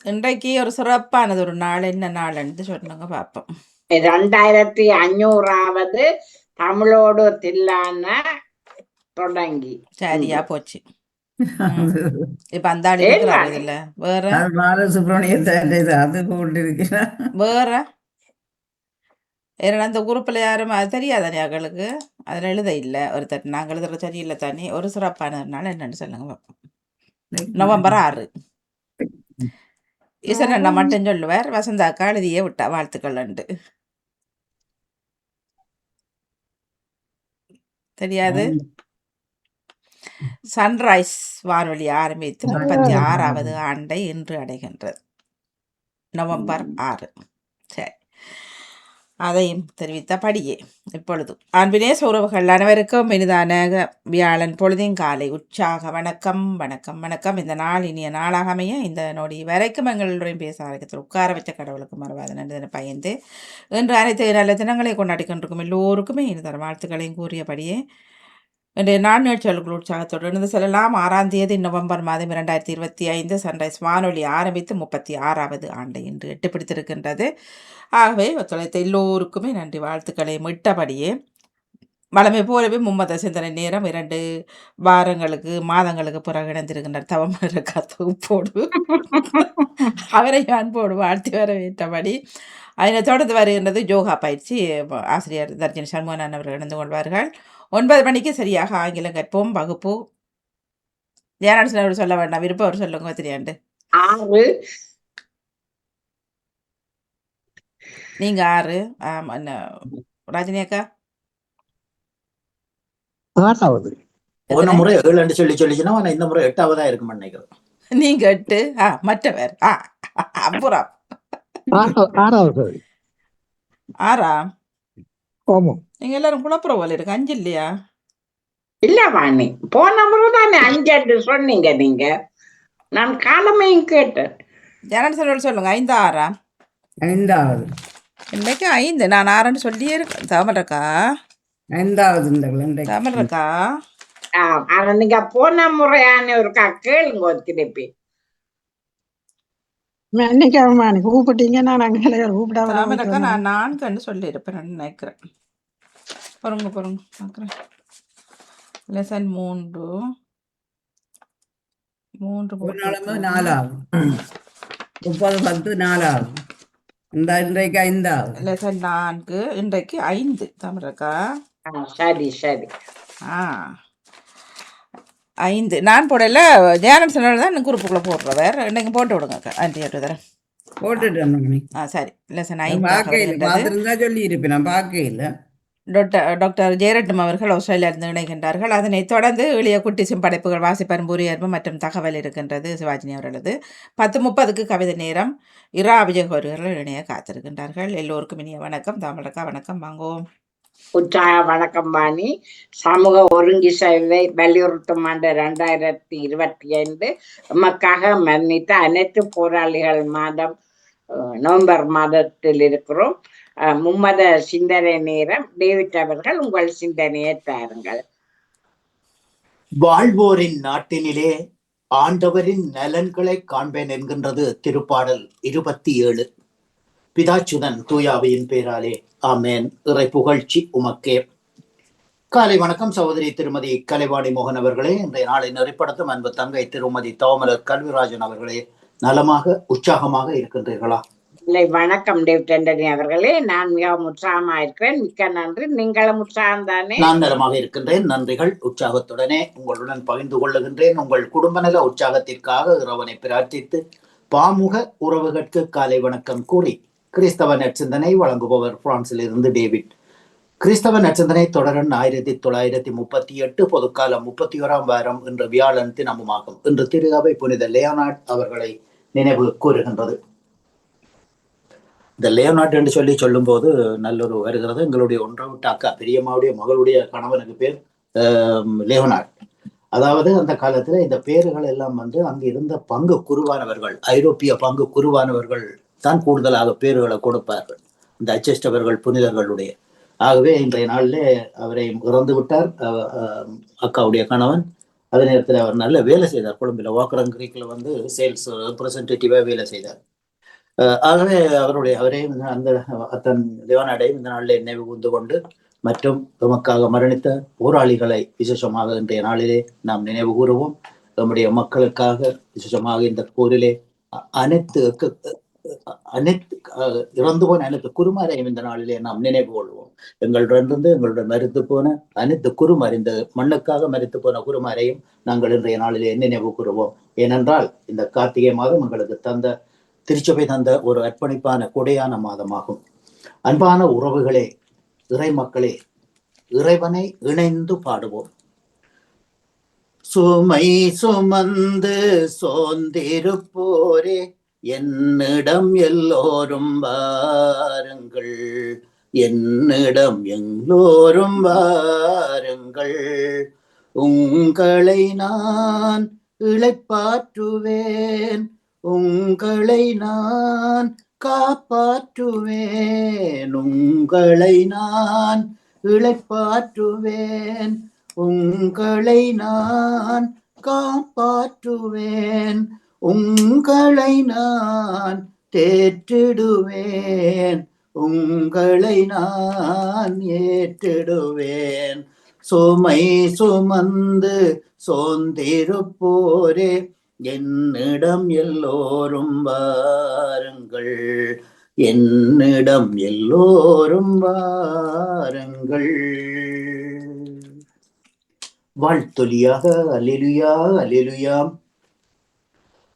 இன்றைக்கு ஒரு சிறப்பானது ஒரு நாள், என்ன நாள்ன்னு சொல்லுங்க பார்ப்போம். 2500வது தமிழோடு தில்லான தொடங்கி சரியா போச்சு. இப்ப அந்த ஆள் இருக்கிறாரு இதுல. வேற அது பாலசுப்ரமணியத்தான் இது அது போட்டிருக்கிறான். வேற ஏன்னா அந்த குரூப்பில் யாரும் அது தெரியாதானே அவங்களுக்கு. அதில் எழுத இல்லை ஒருத்தர். நாங்கள் எழுதுற சரியில்லை தானே. ஒரு சிறப்பானதுனால என்னன்னு சொல்லுங்க பார்ப்போம். நவம்பர் 6 ஈசன் அண்ணா மட்டும் சொல்லுவார். வசந்தாக்கா எழுதியே விட்டா வாழ்த்துக்கள் உண்டு. தெரியாது. சன்ரைஸ் வானொலி ஆரம்பித்து 36வது ஆண்டை இன்று அடைகின்றது. நவம்பர் 6. சரி, அதையும் தெரிவித்தபடியே இப்பொழுது அன்பினே உறவுகள் அனைவருக்கும் இனிதான வியாழன் பொழுதின் காலை உற்சாக வணக்கம் வணக்கம் வணக்கம். இந்த நாள் இனிய நாளாக அமைய இந்த நொடி வரைக்கும் எங்களுடன் பேச ஆரம்பித்து உட்கார வச்ச கடவுளுக்கு மறவாத நன்றி பயந்து இன்று அனைத்து நல்ல தினங்களை கொண்டாடி கொண்டிருக்கும் எல்லோருக்குமே இனிதர வாழ்த்துக்களையும் கூறியபடியே இன்றைய நாள் நிகழ்ச்சிகளுக்கு உற்சாகத்துடன் செல்லலாம். 6ஆம் தேதி நவம்பர் மாதம் 2025 சன்ரைஸ் வானொலி ஆரம்பித்து 36வது ஆண்டை இன்று எட்டு பிடித்திருக்கின்றது. ஆகவே ஒத்துழைத்த எல்லோருக்குமே நன்றி வாழ்த்துக்களை மிட்டபடியே வளமை போலவே மும்மத சிந்தனை நேரம் 2 வாரங்களுக்கு மாதங்களுக்கு பிறகு இணைந்திருக்கின்றார் தவமர கத்தோடு அவரை அன்போடு வாழ்த்தி வரவேற்றபடி அதனை தொடர்ந்து வருகின்றது யோகா பயிற்சி. ஆசிரியர் தர்ஜினி சண்முகன் அவர்கள் இணைந்து கொள்வார்கள். 9 மணிக்கு சரியாக ஆங்கிலம் கற்போம் வகுப்பு. ஜெயநாடு சொல்ல வேண்டாம், விருப்பம் அவர் சொல்லுங்க. தெரியாண்டு 6 நீங்க 6. ரஜினி அக்கா 6வது. போன முறை 7 சொல்லிச்சுன்னா இந்த முறை 8ஆவதா இருக்கும் நினைக்கிறேன். நீங்க 8. மற்றவர் அப்புறம் 6வது. 6ஆ? ஆமா. நீங்க எல்லாரும் குழப்புற போல இருக்கு. 5 இல்லையா? இல்ல வாணி, போன முறை தானே 5 சொன்னீங்க நீங்க. நான் காலமையும் கேட்டேன். ஜெயநாடு சொல்லுங்க. 5 6ஆ? 5வது. இன்னைக்கு 5. நான் 6ன்னு சொல்லியே இருக்கேன். தாமரக்கா 5வது. தாமரக்கா ஆனா நீங்க போன முறையான ஒரு கேளுங்க திருப்பி. கூப்பிட்டீங்க, நான் அங்கே கூப்பிடாம தாமரக்கா நான் 4ன்னு சொல்லி இருப்பேன் நினைக்கிறேன். பொறுங்க பார்க்குறேன். லெசன் 3 4ஆகும். 30 10 4ஆகும். இன்றைக்கு 5ஆகும். லெசன் 4 இன்றைக்கு 5 தாமரக்கா. சரி 5 நான் போடல. ஜெயநாடு சொன்னது தான் குரூப்புக்குள்ளே போடுறேன். வேறு இன்னைக்கு போட்டு விடுங்க. ஆண்டி தரேன் போட்டுட்டேன். சரி. லெசன் 5 பார்த்துருந்தா சொல்லி இருப்பேன். நான் பார்க்கல. டாக்டர் ஜெயரட்னம் அவர்கள் ஆஸ்திரேலியாவிலிருந்து இணைகின்றார்கள். அதனைத் தொடர்ந்து எளிய குட்டிசும் படைப்புகள் வாசிப்பரும் புரியர்வு மற்றும் தகவல் இருக்கின்றது சிவாஜினி அவர்களது. 10:30க்கு கவிதை நேரம். இரா விஜயகோரிகள் இணைய காத்திருக்கின்றார்கள். எல்லோருக்கும் இனிய வணக்கம். தாமரக்கா வணக்கம். வாங்குவோம். உற்சாக வணக்கம் வாணி. சமூக ஒருங்கிசைவை வலியுறுத்தும் ஆண்டு 2025 நமக்காக மன்னித்த அனைத்து போராளிகள் மாதம் நவம்பர் மாதத்தில் இருக்கிறோம். மும்மத சிந்தனை நேரம். டேவிட் அவர்கள் உங்கள் சிந்தனையை தாருங்கள். வாழ்வோரின் நாட்டினிலே ஆண்டவரின் நலன்களை காண்பேன் என்கின்றது திருப்பாடல் 27. பிதாச்சுதன் தூயாவியின் பேராலே ஆமேன். இறை புகழ்ச்சி உமக்கே. காலை வணக்கம் சகோதரி திருமதி கலைவாணி மோகன் அவர்களே. இன்றைய நாளை நெறிப்படுத்தும் அன்பு தங்கை திருமதி தவமலர் கல்விராஜன் அவர்களே, நலமாக உற்சாகமாக இருக்கின்றீர்களா? இல்லை, வணக்கம் டேவிட் ஆண்டனி அவர்களே. நான் மிகவும் உற்சாகமா இருக்கிறேன். மிக்க நன்றி. நீங்களும் உற்சாகம் தானே? நான் நலமாக இருக்கின்றேன். நன்றிகள். உற்சாகத்துடனே உங்களுடன் பகிர்ந்து கொள்ளுகின்றேன். உங்கள் குடும்ப நல உற்சாகத்திற்காக இறைவனை பிரார்த்தித்து பாமுக உறவுகளுக்கு காலை வணக்கம் கூறி கிறிஸ்தவ நற்சிந்தனை வழங்குபவர் பிரான்சில் இருந்து டேவிட். கிறிஸ்தவ நற்சிந்தனை தொடரன் 1938 பொதுக்காலம் 31ஆம் வாரம் என்ற வியாழன் தினமுமாகும். இன்று திரு அவை புனித லியோனார்ட் அவர்களை நினைவு கூறுகின்றது. இந்த லியோனார்ட் என்று சொல்லும் போது நல்லொரு வருகிறது. எங்களுடைய ஒன்றாவிட்ட அக்கா பெரியம்மாவுடைய மகளுடைய கணவனுக்கு பேர் லியோனார்ட். அதாவது அந்த காலத்துல இந்த பேர்கள் எல்லாம் அங்கு இருந்த பங்கு குருவானவர்கள், ஐரோப்பிய பங்கு குருவானவர்கள் தான் கூடுதலாக பேர்களை கொடுப்பார்கள், இந்த அச்சஸ்டவர்கள் புனிதர்களுடைய. ஆகவே இன்றைய நாளிலே அவரை இறந்து விட்டார் அக்காவுடைய கணவன். அதே நேரத்தில் அவர் நல்ல வேலை செய்தார். கொழும்பில் வாக்கரங் கிரீக்கில் வந்து சேல்ஸ் ரெப்ரசன்டேட்டிவாக வேலை செய்தார். ஆகவே அவரையும் அந்த தன் தேவநாடையும் இந்த நாளில் நினைவு கூர்ந்து கொண்டு மற்றும் எமக்காக மரணித்த போராளிகளை விசேஷமாக இன்றைய நாளிலே நாம் நினைவு கூறுவோம். நம்முடைய மக்களுக்காக விசேஷமாக இந்த போரிலே அனைத்து இறந்து போன அனைத்து குருமாரையும் இந்த நாளிலே நாம் நினைவு கொள்வோம். எங்களுடன் மரித்து போன அனைத்து குருமார், இந்த மண்ணுக்காக மரித்து போன குருமாரையும் நாங்கள் இன்றைய நாளிலே நினைவு கூறுவோம். ஏனென்றால் இந்த கார்த்திகை மாதம் எங்களுக்கு திருச்சபை தந்த ஒரு அர்ப்பணிப்பான கொடையான மாதமாகும். அன்பான உறவுகளே, இறை மக்களே, இறைவனை இணைந்து பாடுவோம். சுமை சுமந்து சோர்ந்திருப்போரே, என்னிடம் எல்லோரும் வாருங்கள், என்னிடம் எல்லோரும் வாருங்கள், உங்களை நான் இளைப்பாற்றுவேன், உங்களை நான் காப்பாற்றுவேன், உங்களை நான் இளைப்பாற்றுவேன், உங்களை நான் காப்பாற்றுவேன், உங்களை நான் தேற்றிடுவேன், உங்களை நான் ஏற்றிடுவேன். சுமை சுமந்து சோர்ந்திருப்போரே, என்னிடம் எல்லோரும் வாருங்கள், என்னிடம் எல்லோரும் வாருங்கள். வாழ்த்தொலியாக அல்லேலூயா அல்லேலூயா.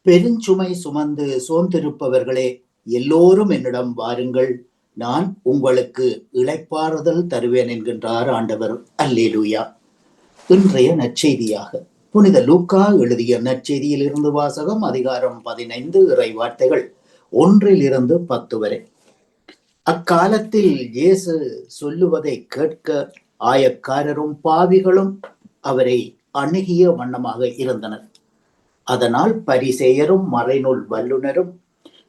பெருஞ்சுமை சுமந்து சோர்ந்திருப்பவர்களே, எல்லோரும் என்னிடம் வாருங்கள், நான் உங்களுக்கு இளைப்பாறுதல் தருவேன் என்கின்றார் ஆண்டவர். அல்லேலூயா. இன்றைய நற்செய்தியாக புனித லூக்கா எழுதிய நற்செய்தியில் இருந்து வாசகம். அதிகாரம் 15, இறை வார்த்தைகள் 1-10 வரை. அக்காலத்தில் இயேசு சொல்லுவதை கேட்க ஆயக்காரரும் பாவிகளும் அவரை அணுகிய வண்ணமாக இருந்தனர். அதனால் பரிசேயரும் மறைநூல் வல்லுனரும்,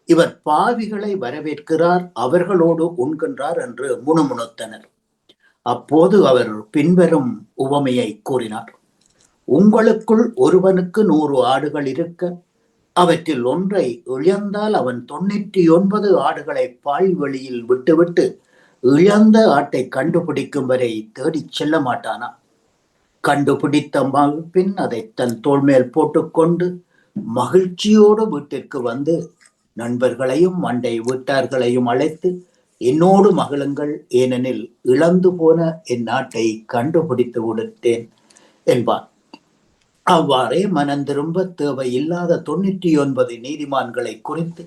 இவர் பாவிகளை வரவேற்கிறார், அவர்களோடு உண்கின்றார் என்று முணுமுணுத்தனர். அப்போது அவர் பின்வரும் உவமையை கூறினார். உங்களுக்குள் ஒருவனுக்கு 100 ஆடுகள் இருக்க, அவற்றில் ஒன்றை இழந்தால் அவன் 99 ஆடுகளை பால்வெளியில் விட்டுவிட்டு இழந்த ஆட்டை கண்டுபிடிக்கும் வரை தேடிச் செல்ல மாட்டானா? கண்டுபிடித்த பின் அதை தன் தோள் மேல் போட்டுக்கொண்டு மகிழ்ச்சியோடு வீட்டிற்கு வந்து நண்பர்களையும் அண்டை வீட்டார்களையும் அழைத்து, என்னோடு மகிழுங்கள், ஏனெனில் இழந்து போன என் நாட்டை கண்டுபிடித்து விடுத்தேன் என்பான். அவ்வாறே மனந்திரும்ப தேவையில்லாத 99 நீதிமான்களை குறித்து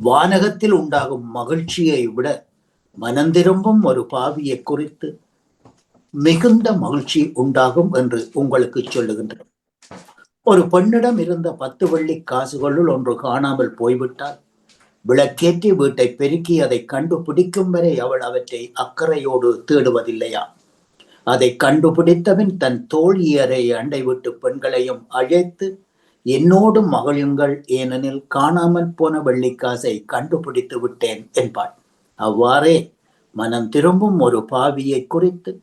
வானகத்தில் உண்டாகும் மகிழ்ச்சியை விட மனந்திரும்பும் ஒரு பாவியை குறித்து மிகுந்த மகிழ்ச்சி உண்டாகும் என்று உங்களுக்கு சொல்லுகின்றேன். ஒரு பெண்ணிடம் இருந்த 10 வெள்ளி காசுகளுள் ஒன்று காணாமல் போய்விட்டால் விளக்கேற்றி வீட்டை பெருக்கி அதை கண்டுபிடிக்கும் வரை அவள் அவற்றை அக்கறையோடு தேடுவதில்லையா? அதை கண்டுபிடித்தபின் தன் தோழியரை அண்டை வீட்டு பெண்களையும் அழைத்து, என்னோடு மகிழுங்கள், ஏனெனில் காணாமல் போன வெள்ளிக்காசை கண்டுபிடித்து விட்டேன் என்பாள். அவ்வாறே மனம் திரும்பும் ஒரு பாவியை குறித்து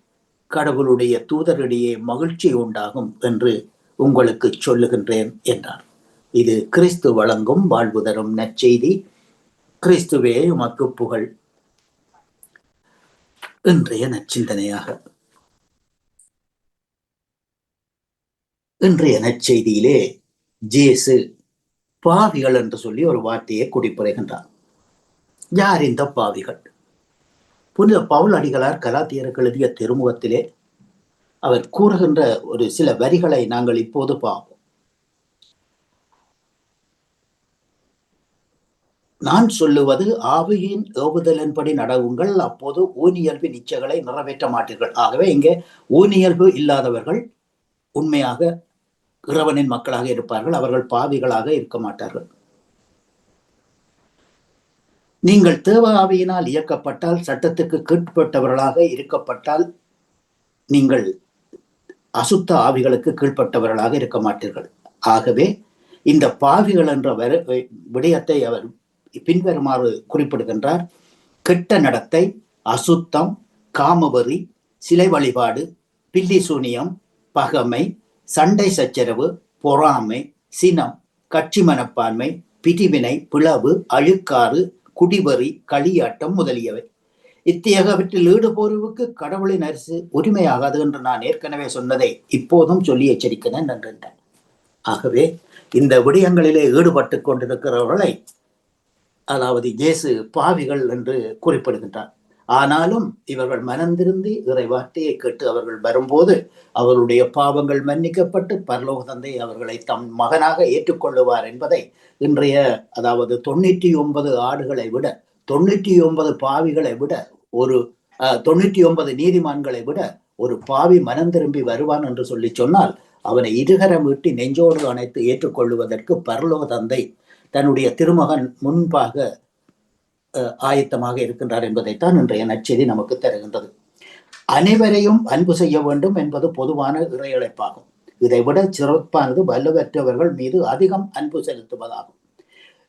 கடவுளுடைய தூதரிடையே மகிழ்ச்சி உண்டாகும் என்று உங்களுக்கு சொல்லுகின்றேன் என்றார். இது கிறிஸ்து வழங்கும் வாழ்வு தரும் நற்செய்தி. கிறிஸ்துவே உமக்கு புகழ். இன்றைய நற்சிந்தனையாக இன்றைய நற்செய்தியிலே இயேசு பாவிகள் என்று சொல்லி ஒரு வார்த்தையை குறிப்பிடுகின்றார். யார் இந்த பாவிகள்? புனித பவுல் அடிகளார் கலாத்தியருக்கு எழுதிய திருமுகத்திலே அவர் கூறுகின்ற ஒரு சில வரிகளை நாங்கள் இப்போது பார்ப்போம். நான் சொல்லுவது ஆவியின் ஏவுதலின்படி நடவுங்கள், அப்போது ஊனியல்பின் இச்சைகளை நிறைவேற்ற மாட்டீர்கள். ஆகவே இங்கே ஊனியல்பு இல்லாதவர்கள் உண்மையாக இறைவனின் மக்களாக இருப்பார்கள், அவர்கள் பாவிகளாக இருக்க மாட்டார்கள். நீங்கள் தேவ ஆவியினால் இயக்கப்பட்டால், சட்டத்துக்கு கீழ்ப்பட்டவர்களாக இருக்கப்பட்டால், நீங்கள் அசுத்த ஆவிகளுக்கு கீழ்ப்பட்டவர்களாக இருக்க மாட்டீர்கள். ஆகவே இந்த பாவிகள் என்ற விடயத்தை அவர் பின்வருமாறு குறிப்பிடுகின்றார். கெட்ட நடத்தை, அசுத்தம், காமவெறி, சிலை வழிபாடு, பில்லி சூனியம், பகமை, சண்டை சச்சரவு, பொறாமை, சினம், கட்சி மனப்பான்மை, பிரிவினை, பிளவு, அழுக்காறு, குடிவெறி, களியாட்டம் முதலியவை. இத்தகையவற்றில் ஈடுபோருவுக்கு கடவுளின் அரசு உரிமையாகாது என்று நான் ஏற்கனவே சொன்னதை இப்போதும் சொல்லி எச்சரிக்கிறேன் என்றார். ஆகவே இந்த விடயங்களிலே ஈடுபட்டு கொண்டிருக்கிறவர்களை அதாவது இயேசு பாவிகள் என்று குறிப்பிடுகின்றார். ஆனாலும் இவர்கள் மனந்திருந்தி இறை வார்த்தையை கேட்டு அவர்கள் வரும்போது அவர்களுடைய பாவங்கள் மன்னிக்கப்பட்டு பரலோக தந்தை அவர்களை தம் மகனாக ஏற்றுக்கொள்ளுவார் என்பதை இன்றைய அதாவது 99 ஆடுகளை விட 99 பாவிகளை விட ஒரு 99 நீதிமான்களை விட ஒரு பாவி மனம் திரும்பி வருவான் என்று சொல்லி சொன்னால் அவனை இருகரம் வீட்டி நெஞ்சோடு அணைத்து ஏற்றுக்கொள்ளுவதற்கு பரலோக தந்தை தன்னுடைய திருமகன் முன்பாக ஆயத்தமாக இருக்கின்றார் என்பதைத்தான் இன்றைய நற்செய்தி நமக்கு தருகின்றது. அனைவரையும் அன்பு செய்ய வேண்டும் என்பது பொதுவான இறையழைப்பாகும். இதைவிட சிறப்பானது வலுவற்றவர்கள் மீது அதிகம் அன்பு செலுத்துவதாகும்.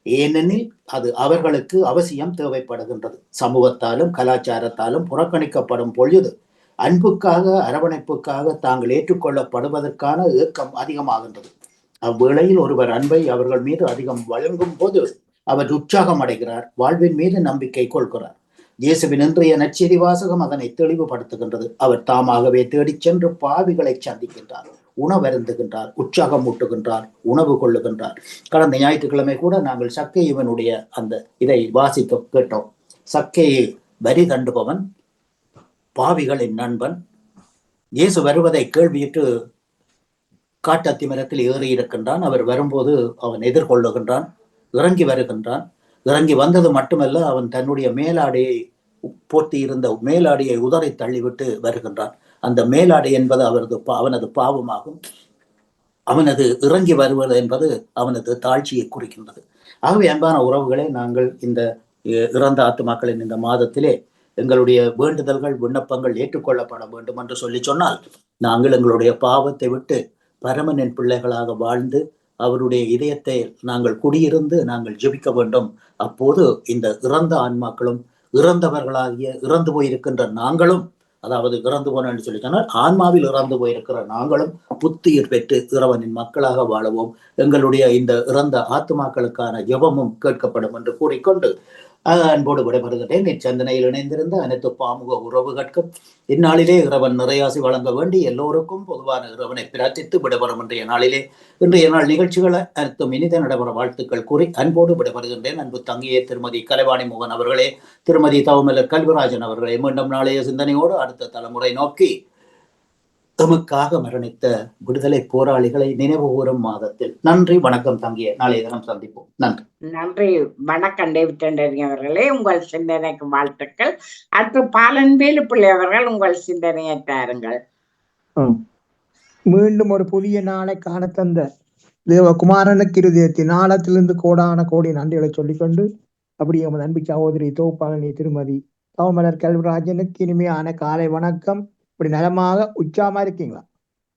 ஏனெனில் அது அவர்களுக்கு அவசியம் தேவைப்படுகின்றது. சமூகத்தாலும் கலாச்சாரத்தாலும் புறக்கணிக்கப்படும் பொழுது அன்புக்காக அரவணைப்புக்காக தாங்கள் ஏற்றுக்கொள்ளப்படுவதற்கான ஏக்கம் அதிகமாகின்றது. அவ்வேளையில் ஒருவர் அன்பை அவர்கள் மீது அதிகம் வழங்கும் போது அவர் உற்சாகம் அடைகிறார், வாழ்வின் மீது நம்பிக்கை கொள்கிறார். இயேசுவின் இன்றைய நற்செய்தி வாசகம் அதனை தெளிவுபடுத்துகின்றது. அவர் தாமாகவே தேடிச் சென்று பாவிகளை சந்திக்கின்றார், உணவருந்துகின்றார், உற்சாகம் ஊட்டுகின்றார், உணவு கொள்ளுகின்றார். கடந்த ஞாயிற்றுக்கிழமை கூட நாங்கள் சக்கேயுவனுடைய அந்த இதை வாசிக்க கேட்டோம். சக்கேயை வரி தண்டுபவன், பாவிகளின் நண்பன், இயேசு வருவதை கேள்வியிட்டு காட்டத்தி மரத்தில் ஏறி இருக்கின்றான். அவர் வரும்போது அவன் எதிர்கொள்ளுகின்றான், இறங்கி வருகின்றான். இறங்கி வந்தது மட்டுமல்ல, அவன் தன்னுடைய மேலாடையை போட்டி இருந்த மேலாடையை உதறி தள்ளிவிட்டு வருகின்றான். அந்த மேலாடை என்பது அவனது பாவமாகும். அவனது இறங்கி வருவது என்பது அவனது தாழ்ச்சியை குறிக்கின்றது. ஆகவே அன்பான உறவுகளை, நாங்கள் இந்த இறந்த ஆத்துமாக்களின் இந்த மாதத்திலே எங்களுடைய வேண்டுதல்கள் விண்ணப்பங்கள் ஏற்றுக்கொள்ளப்பட வேண்டும் என்று சொல்லி சொன்னால், நாங்கள் எங்களுடைய பாவத்தை விட்டு பரமனின் பிள்ளைகளாக வாழ்ந்து அவருடைய இதயத்தை நாங்கள் குடியிருந்து நாங்கள் ஜெபிக்க வேண்டும். அப்போது இந்த இறந்த ஆன்மாக்களும் இறந்தவர்களாகிய இறந்து போயிருக்கின்ற நாங்களும், அதாவது இறந்து போன என்று சொல்லி சொன்னால் ஆன்மாவில் இறந்து போயிருக்கிற நாங்களும் புத்துயிர் பெற்று இறைவனின் மக்களாக வாழவும் எங்களுடைய இந்த இறந்த ஆத்துமாக்களுக்கான ஜெபமும் கேட்கப்படும் என்று கூறிக்கொண்டு அன்போடு விடைபெறுகின்றேன். இச்சந்தனையில் இணைந்திருந்த அனைத்து பாமுக உறவுகளுக்கும் இந்நாளிலே இறைவன் நிறையாசி வழங்க வேண்டி எல்லோருக்கும் பொதுவான இறைவனை பிரார்த்தித்து விடைபெறும் இன்றைய நாள் நிகழ்ச்சிகளை அனைத்தும் இனித நடைபெற வாழ்த்துக்கள் கூறி அன்போடு விடைபெறுகின்றேன். அன்பு தங்கியே திருமதி கலைவாணி மோகன் அவர்களே, திருமதி தவமலர் கல்விராஜன் அவர்களே, மீண்டும் நாளைய சிந்தனையோடு அடுத்த தலைமுறை நோக்கி எமக்காக மரணித்த விடுதலை போராளிகளை நினைவு கூறும் மாதத்தில் நன்றி, வணக்கம் தங்கிய. நாளைய தினம் சந்திப்போம். நன்றி. நன்றி, வணக்கம் டேவிட் அவர்களே. உங்கள் சிந்தனைக்கு வாழ்த்துக்கள். அடுத்து பாலன் வேலுப்பிள்ளை அவர்கள் உங்கள் சிந்தனையை தாருங்கள். மீண்டும் ஒரு புதிய நாளை காண தந்த தேவகுமாரனுக்கு இருதயத்தின் ஆழத்திலிருந்து கோடான கோடி நன்றிகளை சொல்லிக்கொண்டு, அப்படியே எமது அன்பு சகோதரி தோப்பாளனி திருமதி தவமலர் கல்விராஜனுக்கு இனிமையான காலை வணக்கம். இப்படி நலமாக உற்சாகமா இருக்கீங்களா?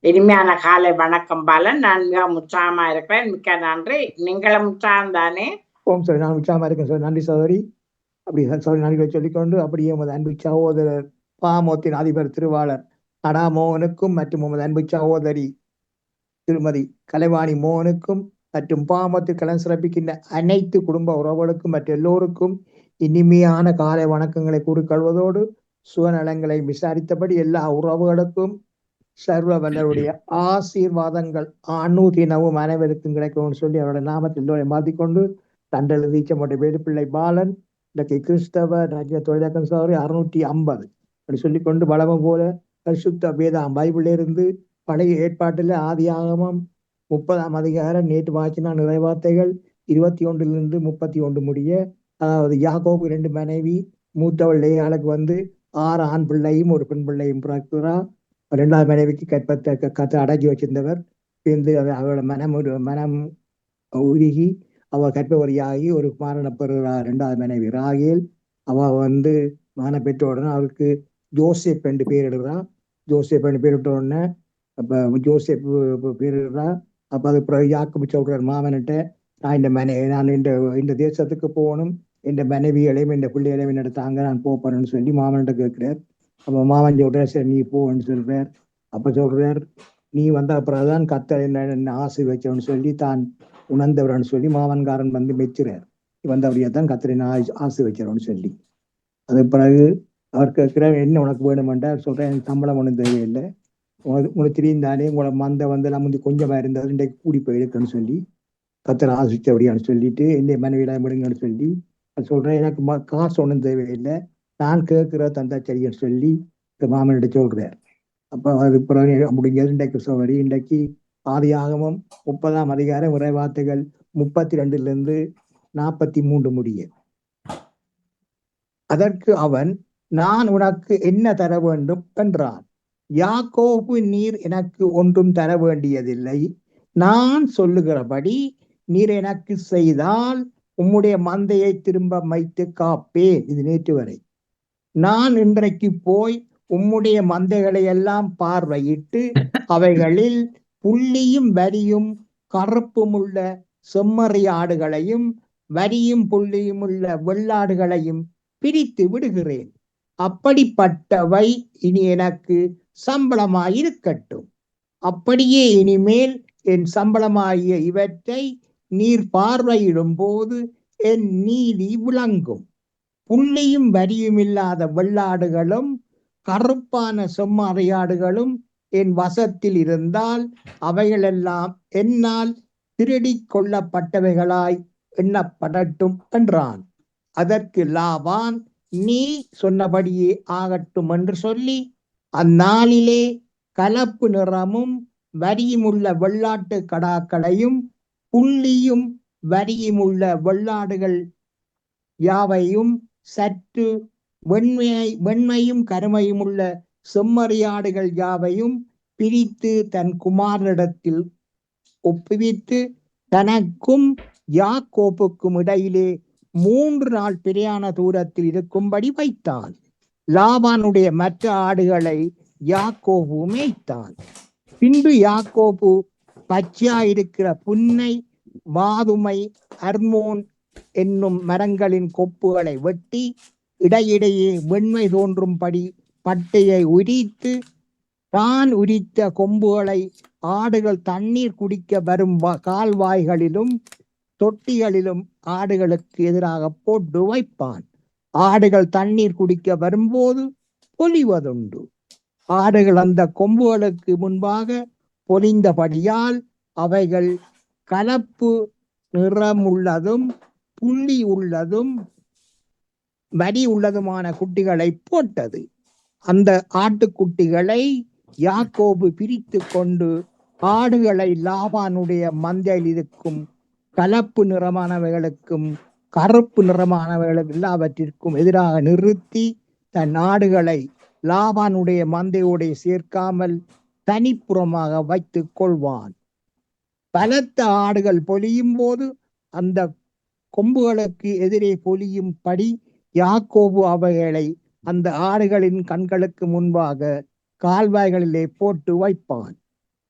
இனிமையான காலை வணக்கம் பாலன். நான் மிக உற்சாகமா இருக்கிறேன். மிக்க நன்றி. நீங்களும் உற்சாகம் தானே? ஓம் சரி, நான் உற்சாகமா இருக்கேன் சார். நன்றி சகோதரி. அப்படி சகோதரி நன்றிகளை சொல்லிக்கொண்டு, அப்படியே உமது அன்பு சகோதரர் பாமோத்தின் அதிபர் திருவாளர் அடா மோகனுக்கும் மற்றும் உமது அன்பு சகோதரி திருமதி கலைவாணி மோகனுக்கும் மற்றும் பாமோத்தில் கலன் சிறப்பிக்கின்ற அனைத்து குடும்ப உறவுகளுக்கும் மற்ற எல்லோருக்கும் இனிமையான காலை வணக்கங்களை கூறிக்கொள்வதோடு சுகநலங்களை விசாரித்தபடி எல்லா உறவுகளுக்கும் சர்வ வல்லருடைய ஆசீர்வாதங்கள் அனுதினமும் அனைவருக்கும் கிடைக்கும்னு சொல்லி அவருடைய நாமத்தில் எல்லோரையும் மாற்றிக்கொண்டு தண்டல் தீச்சமோட்டை வேலுப்பிள்ளை பாலன் இன்றைக்கு கிறிஸ்தவ ராஜ்ய தொழிலாளர் சகோதரி 650 அப்படி சொல்லிக்கொண்டு வளமும் போல பரிசுத்த வேதாம் பைபிளிலிருந்து பழைய ஏற்பாட்டில் ஆதியாகமம் 30ஆம் அதிகாரம் நேற்று வாசினா நிறைவார்த்தைகள் 21 31 முடிய, அதாவது யாக்கோபு 2 மனைவி, மூத்தவள் லேயாளுக்கு 6 ஆண் பிள்ளையும் ஒரு பெண் பிள்ளையும் பிறக்கிறார். 2வது மனைவிக்கு கற்பத்தை அடக்கி வச்சிருந்தவர் அவளோட மனம் உருகி அவள் கற்பவரியாகி ஒரு குமாரனை பெறுகிறார். 2வது மனைவி ராகேல். அவள் மகனை பெற்ற உடனே அவளுக்கு ஜோசப் என்று பேரிடுறான். ஜோசப் என்று பேரிட்ட உடனே அப்போ ஜோசப் பேரிடுறா. அப்போ அது யாக்கோபு சொல்றார் மாமன்கிட்ட, நான் இந்த தேசத்துக்கு போகணும், என் மனைவிகளையும் என் பிள்ளைகளையும் என்னெடுத்தாங்க, நான் போறேன்னு சொல்லி மாமன்கிட்ட கேட்கிறார். அப்போ மாமன் சொல்றார், சரி நீ போன்னு சொல்றார். அப்ப சொல்றார், நீ வந்த பிறகுதான் கர்த்தர் என்ன ஆசீர்வதிச்சவன்னு சொல்லி தான் உணர்ந்தவர்னு சொல்லி மாமன்காரன் வந்து மெச்சுறார். வந்தபடியா தான் கர்த்தர் என்ன ஆசீர்வதிச்சவன்னு சொல்லி. அது பிறகு அவர் கேட்கிற என்ன உனக்கு வேணுமெண்டா சொல்றேன், எனக்கு சம்பளம் ஒன்றும் தேவையில்லை, உங்களுக்கு தெரிந்தானே உங்களை மந்த வந்து நான் வந்து கொஞ்சமா இருந்தது இன்றைக்கு கூடி போயிருக்குன்னு சொல்லி கர்த்தர் ஆசிச்சபடியான்னு சொல்லிட்டு என்னை மனைவியிடம் விடுங்கன்னு சொல்லி சொல்றேன், எனக்கு காசு ஒன்றும் தேவையில்லை, நான் கேட்கிற தந்தா சரின்னு சொல்லி இந்த மாமனிட சொல்றார். அப்ப அது பிறகு முடிஞ்சது இன்றைக்கு சோதரி இன்றைக்கு ஆதியாகமம் 30ஆம் அதிகாரம் இறை வார்த்தைகள் 32 43 முடிய. அதற்கு அவன், நான் உனக்கு என்ன தர வேண்டும் என்றான். யாக்கோபு, நீர் எனக்கு ஒன்றும் தர வேண்டியதில்லை, நான் சொல்லுகிறபடி நீர் எனக்கு செய்தால் உம்முடைய மந்தையை திரும்ப வைத்து காப்பேன். இது நேற்று வரை. நான் இன்றைக்கு போய் உம்முடைய மந்தைகளை எல்லாம் பார்வையிட்டு அவைகளில் புள்ளியும் வரியும் கருப்புமுள்ள செம்மறி ஆடுகளையும் வரியும் புள்ளியும் உள்ள வெள்ளாடுகளையும் பிரித்து விடுகிறேன். அப்படிப்பட்டவை இனி எனக்கு சம்பளமாயிருக்கட்டும். அப்படியே இனிமேல் என் சம்பளமாகிய இவற்றை நீர் பார்வையிடும் போது என் நீதி விளங்கும். புள்ளியும் வரியும் இல்லாத வெள்ளாடுகளும் கருப்பான செம்மறியாடுகளும் என் வசத்தில் இருந்தால் அவைகளெல்லாம் என்னால் திருடி கொள்ளப்பட்டவைகளாய் எண்ணப்படட்டும் என்றான். அதற்கு லாபான், நீ சொன்னபடியே ஆகட்டும் என்று சொல்லி அந்நாளிலே கலப்பு நிறமும் வரியுமுள்ள வெள்ளாட்டு கடாக்களையும் புள்ளியும் வரியுமுள்ள வெள்ளாடுகள் யாவையும் சற்று வெண்மையும் கருமையும் உள்ள செம்மறியாடுகள் யாவையும் பிரித்து தன் குமாரனிடத்தில் ஒப்புவித்து தனக்கும் யாக்கோப்புக்கும் இடையிலே 3 நாள் பிரயாண தூரத்தில் இருக்கும்படி வைத்தான். லாபானுடைய மற்ற ஆடுகளை யாக்கோபு மேய்த்தான். பின்பு யாக்கோபு பச்சையாயிருக்கிற புன்னை, வாதுமை, அர்மோன் என்னும் மரங்களின் கொப்புகளை வெட்டி இடையிடையே வெண்மை தோன்றும்படி பட்டையை உரித்து தான் உரித்த கொம்புகளை ஆடுகள் தண்ணீர் குடிக்க வரும் கால்வாய்களிலும் தொட்டிகளிலும் ஆடுகளுக்கு எதிராக போட்டு வைப்பான். ஆடுகள் தண்ணீர் குடிக்க வரும்போது பொலிவதுண்டு. ஆடுகள் அந்த கொம்புகளுக்கு முன்பாக பொலிந்தபடியால் அவைகள் கலப்பு நிறமுள்ளதும் புள்ளி உள்ளதும் வரி உள்ளதுமான குட்டிகளை போட்டது. அந்த ஆட்டுக்குட்டிகளை யாக்கோபு பிரித்து கொண்டு ஆடுகளை லாபானுடைய மந்தையில் இருக்கும் கலப்பு நிறமானவைகளுக்கும் கருப்பு நிறமானவைகளுக்கு எல்லாவற்றிற்கும் எதிராக நிறுத்தி தன் ஆடுகளை லாபானுடைய மந்தையோடு சேர்க்காமல் தனிப்புறமாக வைத்துக் கொள்வான். பலத்த ஆடுகள் பொலியும் போது அந்த கொம்புகளுக்கு எதிரே பொலியும் படி யாக்கோபு அவைகளை அந்த ஆடுகளின் கண்களுக்கு முன்பாக கால்வாய்களிலே போட்டு வைப்பான்.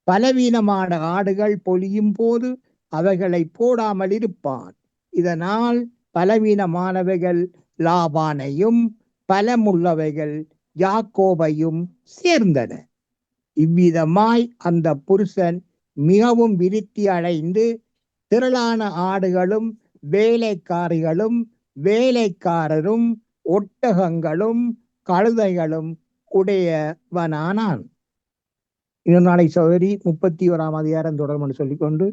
பலவீனமான ஆடுகள் பொலியும் போது அவைகளை போடாமல் இருப்பான். இதனால் பலவீனமானவைகள் லாபானையும் பலமுள்ளவைகள் யாக்கோபையும் சேர்ந்தன. இவ்விதமாய் அந்த புருஷன் மிகவும் விருத்தி அடைந்து திரளான ஆடுகளும் வேலைக்காரிகளும் வேலைக்காரரும் ஒட்டகங்களும் கழுதைகளும் உடையவனானான். இன்னொரு நாளை சகோதரி 31ஆம் அதிகாரம் தொடரும் சொல்லிக்கொண்டு,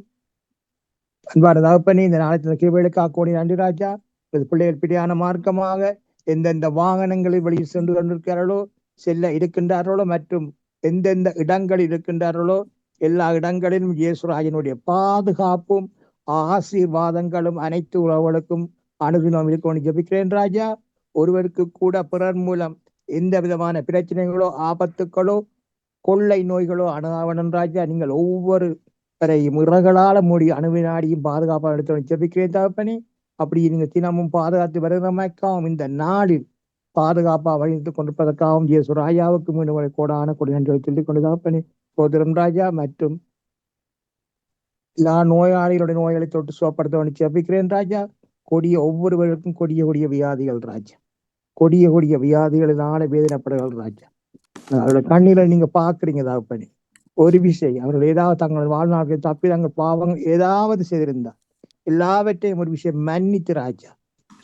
அன்பான தகப்பனே, இந்த நாளத்தில் கிருபைகளுக்கு ஆக்கோடி நன்றி ராஜா. பிள்ளைகள் பிடியான மார்க்கமாக எந்தெந்த வாகனங்களில் வெளியில் சென்று கொண்டிருக்கிறார்களோ, செல்ல இருக்கின்றார்களோ, மற்றும் எந்தெந்த இடங்களில் இருக்கின்றார்களோ எல்லா இடங்களிலும் இயேசுராஜனுடைய பாதுகாப்பும் ஆசீர்வாதங்களும் அனைத்து உறவுகளுக்கும் அனுதினம் இருக்கணும் ஜெபிக்கிறேன் ராஜா. ஒருவருக்கு கூட பிறர் மூலம் எந்த விதமான பிரச்சனைகளோ ஆபத்துக்களோ கொள்ளை நோய்களோ அணுகாவனம் ராஜா. நீங்கள் ஒவ்வொருவரையும் இறகளால மூடி அணுவினாடியும் பாதுகாப்பாக எடுத்து ஜெபிக்கிறேன் தகப்பனே. அப்படி நீங்க தினமும் பாதுகாத்து வருகிறமைக்காகவும் இந்த நாளில் பாதுகாப்பாக வழிந்து கொண்டிருப்பதற்காகவும் இயேசுராஜாவுக்கு மீண்டும் கோடான கொடி நன்றி சொல்லிக் கொண்டு தகப்பனே. சோதரம் ராஜா மற்றும் எல்லா நோயாளிகளுடைய நோய்களை தொட்டு சுகப்படுத்த ஜெபிக்கிறேன் ராஜா. ஒவ்வொருவருக்கும் கொடிய வியாதிகள் ராஜா. கொடிய வியாதிகளினால வேதனைப்படுகள் ராஜா. அவரோட கண்ணீரை நீங்க பாக்குறீங்க தகப்பனே. ஒரு விஷயம் அவர்கள் ஏதாவது தங்கள் வாழ்நாட்கள் தப்பி தங்கள் பாவங்கள் ஏதாவது செய்திருந்தார் எல்லாவற்றையும் ஒரு விஷயம் மன்னித்து ராஜா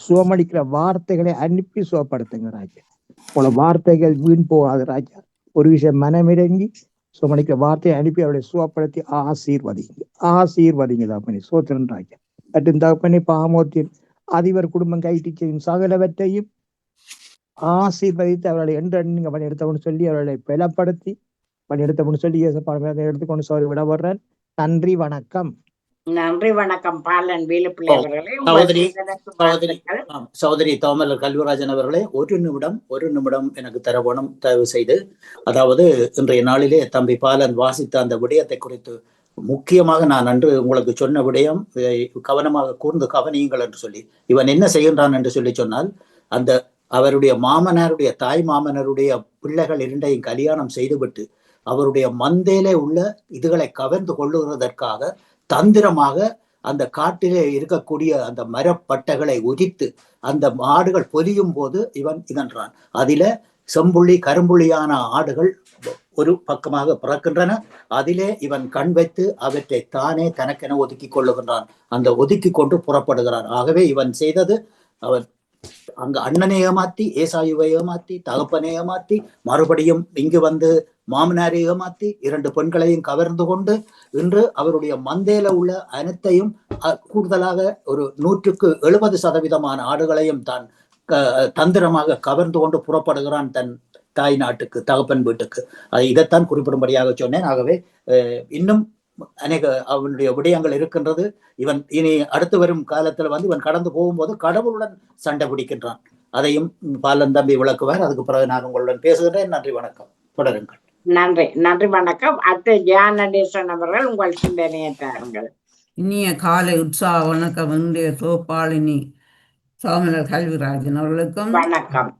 சுவமளிக்கிற வார்த்தைகளை அனுப்பி சுவப்படுத்துங்க ராஜா போல வார்த்தைகள் வீண் போகாது ராஜா ஒரு விஷயம் மனமிறங்கி சுவமளிக்கிற வார்த்தையை அனுப்பி அவர்களை சுவப்படுத்தி ஆசீர்வதிங்க தகப்பனே சோத்திரன் ராஜா மற்றும் தகப்பனே பாமோத்தின் அதிபர் குடும்பம் கைட்டு செய்யும் சகலவற்றையும் ஆசீர்வதித்து அவர்களை என்று பணியெடுத்தவன்னு சொல்லி அவர்களை பலப்படுத்தி பணியெடுத்தவன்னு சொல்லி எடுத்துக்கொண்டு சொல்லி விட வர்றேன். நன்றி வணக்கம். நன்றி வணக்கம் பாலன் வேலுப்பிள்ளை அவர்களே. சகோதரி தோமலர் கல்விராஜன் அவர்களே, ஒரு நிமிடம் எனக்கு தரவேணும் தயவு செய்து. அதாவது இன்றைய நாளிலே தம்பி பாலன் வாசித்த அந்த விடயத்தை குறித்து முக்கியமாக நான் அன்று உங்களுக்கு சொன்ன விடயம் கவனமாக கூர்ந்து கவனியுங்கள் என்று சொல்லி, இவன் என்ன செய்கின்றான் என்று சொல்லி சொன்னால், அந்த அவருடைய மாமனாருடைய தாய் மாமனருடைய பிள்ளைகள் இரண்டையும் கல்யாணம் செய்துவிட்டு அவருடைய மந்தேலே உள்ள இதுகளை கவர்ந்து கொள்ளுவதற்காக தந்திரமாக அந்த காட்டிலே இருக்கக்கூடிய அந்த மரப்பட்டைகளை உதித்து அந்த ஆடுகள் பொலியும் போது இவன் இதன்றான். அதில செம்புள்ளி கரும்புள்ளியான ஆடுகள் ஒரு பக்கமாக பிறக்கின்றன. அதிலே இவன் கண் வைத்து அவற்றை தானே தனக்கென ஒதுக்கி கொள்ளுகின்றான். அந்த ஒதுக்கி கொண்டு புறப்படுகிறான். ஆகவே இவன் செய்தது, அவன் அங்க அண்ணனை ஏமாத்தி ஏசாயுவை ஏமாத்தி தகப்பனை ஏமாத்தி மறுபடியும் இங்கு வந்து மாமனாரை ஏமாத்தி 2 பெண்களையும் கவர்ந்து கொண்டு இன்று அவருடைய மந்தேல உள்ள அனைத்தையும் கூடுதலாக ஒரு 170% ஆடுகளையும் தான் தந்திரமாக கவர்ந்து கொண்டு புறப்படுகிறான் தன் தாய் நாட்டுக்கு, தகப்பன் வீட்டுக்கு. இதைத்தான் குறிப்பிடும்படியாக சொன்னேன். ஆகவே இன்னும் அநேக அவனுடைய விடயங்கள் இருக்கின்றது. இவன் இனி அடுத்து வரும் காலத்துல வந்து இவன் கடந்து போகும்போது கடவுளுடன் சண்டை பிடிக்கின்றான். அதையும் பாலன் தம்பி விளக்குவார். அதுக்கு பிறகு நான் உங்களுடன் பேசுகிறேன். நன்றி வணக்கம். தொடருங்கள். நன்றி வணக்கம். அடுத்து ஜானடேசன் அவர்கள் உங்கள் சிந்தனையை தாருங்கள். இனிய காலை உற்சாக வணக்கம். இன்றைய தோப்பாளினி சோமலர் கல்விராஜன் அவர்களுக்கும் வணக்கம்.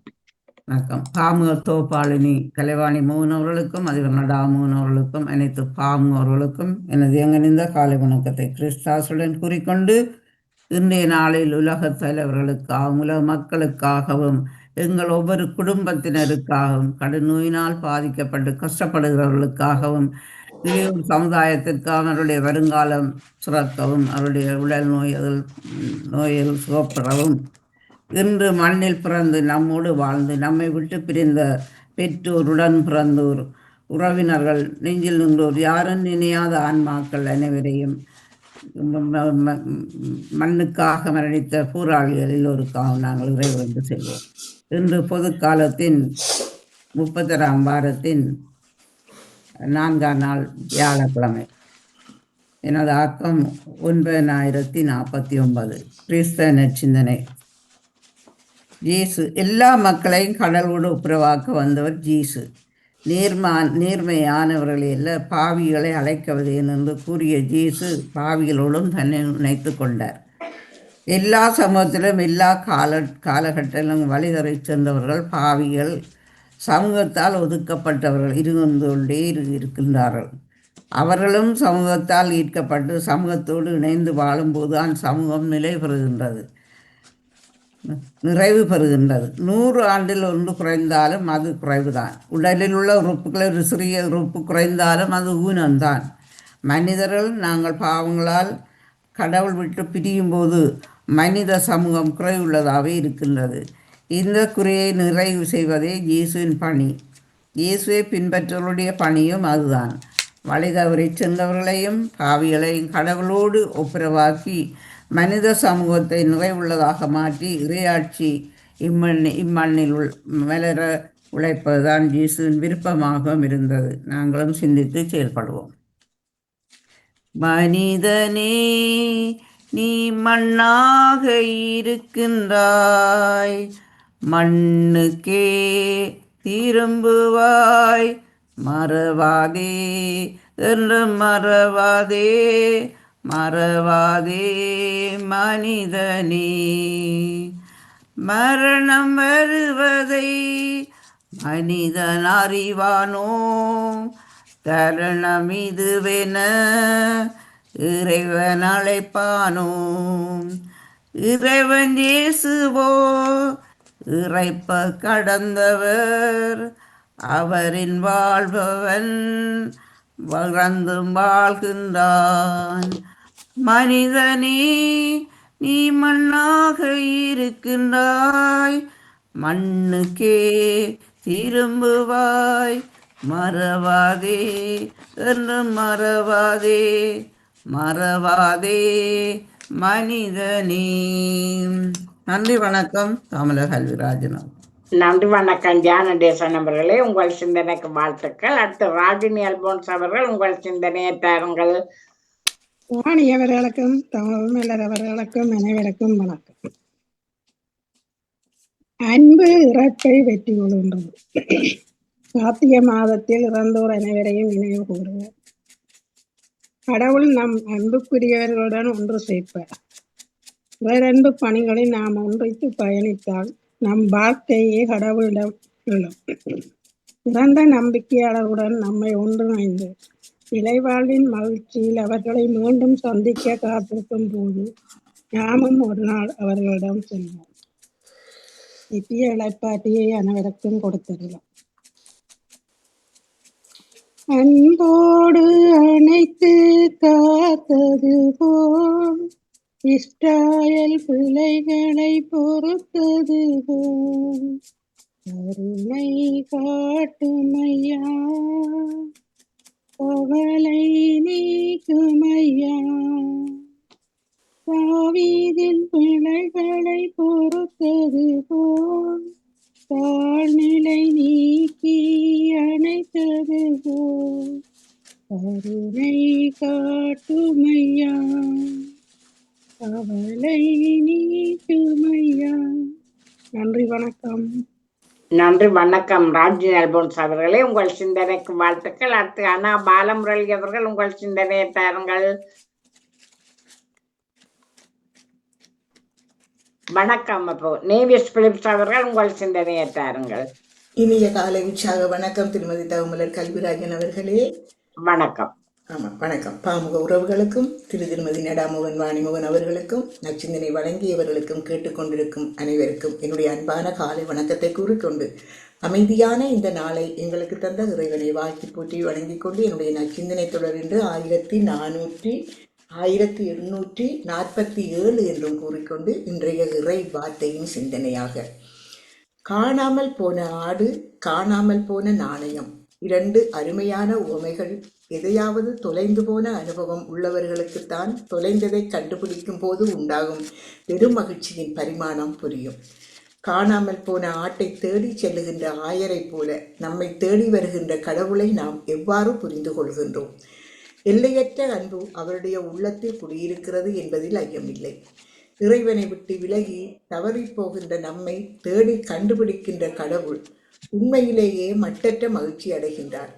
வணக்கம். பாமுக தோப்பாளினி கலைவாணி மோகன் அவர்களுக்கும் அதிபர் நடா மோகன் அவர்களுக்கும் அனைத்து பாமுக அவர்களுக்கும் எனது எங்கனிந்த காலை வணக்கத்தை கிறிஸ்தாசுடன் கூறிக்கொண்டு இன்றைய நாளில் உலக தலைவர்களுக்காகவும் உலக மக்களுக்காகவும் எங்கள் ஒவ்வொரு குடும்பத்தினருக்காகவும் கடும் நோயினால் பாதிக்கப்பட்டு கஷ்டப்படுகிறவர்களுக்காகவும் இளையோர் சமுதாயத்திற்காக அவருடைய வருங்காலம் சுரக்கவும் அவருடைய உடல் நோயில் சுகப்பெறவும் இன்று மண்ணில் பிறந்து நம்மோடு வாழ்ந்து நம்மை விட்டு பிரிந்த பெற்றோருடன் பிறந்தோர் உறவினர்கள் நெஞ்சில் நின்றோர் யாரும் நினையாத ஆன்மாக்கள் அனைவரையும் மண்ணுக்காக மரணித்த போராளிகள் எல்லோருக்காக நாங்கள் இறைவந்து செல்வோம். இன்று பொது காலத்தின் 31ஆம் வாரத்தின் 4ஆம் நாள் வியாழக்கிழமை. எனது ஆக்கம் 9049. கிறிஸ்தவ நற்சிந்தனை. ஜீசு எல்லா மக்களையும் கடலோடு ஒப்புரவாக்க வந்தவர் ஜீசு. நேர்மையானவர்களை அல்ல பாவிகளை அழைக்கவதேன் என்று கூறிய ஜீசு பாவிகளோடும் தன்னை நினைத்து கொண்டார். எல்லா சமூகத்திலும் எல்லா காலகட்டத்திலும் வழிதறை சென்றவர்கள் பாவிகள், சமூகத்தால் ஒதுக்கப்பட்டவர்கள் இருந்து கொண்டே இருக்கின்றார்கள். அவர்களும் சமூகத்தால் ஈர்க்கப்பட்டு சமூகத்தோடு இணைந்து வாழும்போது தான் சமூகம் நிறைவு பெறுகின்றது. 100 ஆண்டில் ஒன்று குறைந்தாலும் அது குறைவுதான். உடலில் உள்ள உறுப்புகளில் ஒரு சிறிய உறுப்பு குறைந்தாலும் அது ஊனம்தான். மனிதர்கள் நாங்கள் பாவங்களால் கடவுள் விட்டு பிரியும் போது மனித சமூகம் குறைவுள்ளதாகவே இருக்கின்றது. இந்த குறையை நிறைவு செய்வதே இயேசுவின் பணி. இயேசுவை பின்பற்றவருடைய பணியும் அதுதான். வழி தவறி சென்றவர்களையும் பாவிகளையும் கடவுளோடு ஒப்புரவாக்கி மனித சமூகத்தை நிறைவுள்ளதாக மாற்றி இறையாட்சி இம்மண்ணில் மலர உழைப்பதுதான் ஜீசுவின் விருப்பமாகவும் இருந்தது. நாங்களும் சிந்தித்து செயல்படுவோம். மனிதனே, நீ மண்ணாக இருக்கின்றாய், மண்ணுக்கே திரும்புவாய். மறவாதே என்று மறவாதே மனிதனே. மரணம் வருவதை மனிதன் அறிவானோ? தருணம் இதுவென இறைவன் அழைப்பானோ? இறைவன் இயேசுவோ இறைப்ப கடந்தவர், அவரின் வாழ்பவன் வளர்ந்தும் வாழ்கின்றான். மனிதனே, நீ மண்ணாக இருக்கின்றாய், மண்ணுக்கே திரும்புவாய். மறவாதே, என்றும் மறவாதே, மறவாதே மனிதனே. நன்றி, வணக்கம். தமிழக கல்விராஜன். நன்றி வணக்கம் ஜானடேசன் அவர்களே, உங்கள் சிந்தனைக்கு வாழ்த்துக்கள். அடுத்து ராஜினி அல்போன்ஸ் அவர்கள் உங்கள் சிந்தனையை தாருங்கள். வாணி அவர்களுக்கும் தமிழர் அவர்களுக்கும் அனைவருக்கும் வணக்கம். அன்பு இறப்பை வெற்றி கொள்கின்றது. கார்த்திகை மாதத்தில் இறந்தோர் அனைவரையும் நினைவு கூறுவார். கடவுள் நம் அன்புக்குரியவர்களுடன் ஒன்று சேர்ப்பார். வேறன்பு பணிகளில் நாம் ஒன்றைத்து பயணித்தால் நம் வாழ்க்கையே கடவுளிடம் விழும். இறந்த நம்பிக்கையாளர்களுடன் நம்மை ஒன்றிணைந்து இலைவாழ்வின் மகிழ்ச்சியில் அவர்களை மீண்டும் சந்திக்க காத்திருக்கும் போது நாமும் ஒரு நாள் அவர்களிடம் செல்வோம். நித்திய இழைப்பாட்டியை அனைவருக்கும் கொடுத்திருக்கிறோம். அன்போடு அணைத்து காத்தது போல் இஸ்ராயேல் பிள்ளைகளை பொறுத்தது போல் கருணை காட்டுமையா, கவலை நீக்குமையா. தாவீதின் பிள்ளைகளை பொறுத்தது போல் தாழ்நிலை நீக்கி அணைத்தது போல் கருணை காட்டுமையா, கவலை நீக்குமையா. நன்றி, வணக்கம். நன்றி வணக்கம் ராஜினி அல்போன்ஸ் அவர்களே, உங்கள் சிந்தனைக்கு வாழ்த்துக்கள். அடுத்து அண்ணா பாலமுரளி அவர்கள் உங்கள் சிந்தனையை தாருங்கள். வணக்கம். அப்போ நேவியஸ் பிலிப்ஸ் அவர்கள் உங்கள் சிந்தனையை தாருங்கள். இனிய காலை உற்சாக வணக்கம் திருமதி தவமலர் கல்விராஜன் அவர்களே. வணக்கம். ஆமாம், வணக்கம். பாமுக உறவுகளுக்கும் திருமதி நடாமோகன் வாணிமோகன் அவர்களுக்கும் நச்சிந்தனை வழங்கியவர்களுக்கும் கேட்டுக்கொண்டிருக்கும் அனைவருக்கும் என்னுடைய அன்பான காலை வணக்கத்தை கூறிக்கொண்டு அமைதியான இந்த நாளை எங்களுக்கு தந்த இறைவனை வாழ்த்தி போற்றி வணங்கிக் கொண்டு என்னுடைய நச்சிந்தனை தொடர் என்று 1847 என்றும் கூறிக்கொண்டு இன்றைய இறை வார்த்தையின் சிந்தனையாக, காணாமல் போன ஆடு, காணாமல் போன நாணயம், 2 அருமையான உவமைகள். எதையாவது தொலைந்து போன அனுபவம் உள்ளவர்களுக்குத்தான் தொலைந்ததை கண்டுபிடிக்கும் போது உண்டாகும் பெரும் மகிழ்ச்சியின் பரிமாணம் புரியும். காணாமல் போன ஆட்டை தேடி செல்லுகின்ற ஆயரை போல நம்மை தேடி வருகின்ற கடவுளை நாம் எவ்வாறு புரிந்து கொள்கின்றோம்? எல்லையற்ற அன்பு அவருடைய உள்ளத்தில் குடியிருக்கிறது என்பதில் ஐயமில்லை. இறைவனை விட்டு விலகி தவறி போகின்ற நம்மை தேடி கண்டுபிடிக்கின்ற கடவுள் உண்மையிலேயே மட்டற்ற மகிழ்ச்சி அடைகின்றார்.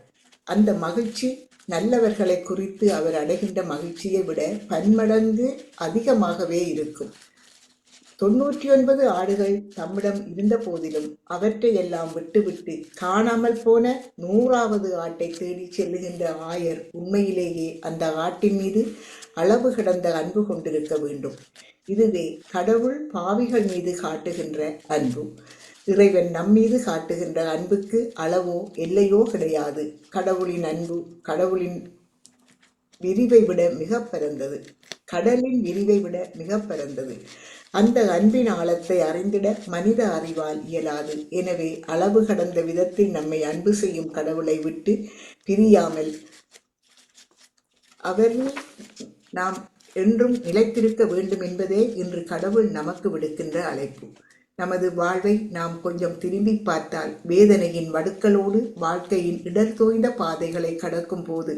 அந்த மகிழ்ச்சி நல்லவர்களை குறித்து அவர் அடைகின்ற மகிழ்ச்சியை விட பன்மடங்கு அதிகமாகவே இருக்கும். 99 ஆடுகள் தம்மிடம் இருந்த போதிலும் அவற்றையெல்லாம் விட்டுவிட்டு காணாமல் போன 100வது ஆட்டை தேடி செல்லுகின்ற ஆயர் உண்மையிலேயே அந்த ஆட்டின் மீது அளவு கடந்த அன்பு கொண்டிருக்க வேண்டும். இதுவே கடவுள் பாவிகள் மீது காட்டுகின்ற அன்பு. இறைவன் நம்மீது காட்டுகின்ற அன்புக்கு அளவோ எல்லையோ கிடையாது. கடவுளின் அன்பு கடவுளின் விரிவை விட மிக பரந்தது, கடலின் விரிவை விட மிக பரந்தது. அந்த அன்பின் ஆழத்தை அறிந்திட மனித அறிவால் இயலாது. எனவே அளவு கடந்த விதத்தில் நம்மை அன்பு செய்யும் கடவுளை விட்டு பிரியாமல் அவரில் நாம் என்றும் நிலைத்திருக்க வேண்டும் என்பதே இன்று கடவுள் நமக்கு விடுக்கின்ற அழைப்பு. நமது வாழ்வை நாம் கொஞ்சம் திரும்பி பார்த்தால் வேதனையின் வடுக்களோடு வாழ்க்கையின் இடர் தோய்ந்த பாதைகளை கடக்கும் போது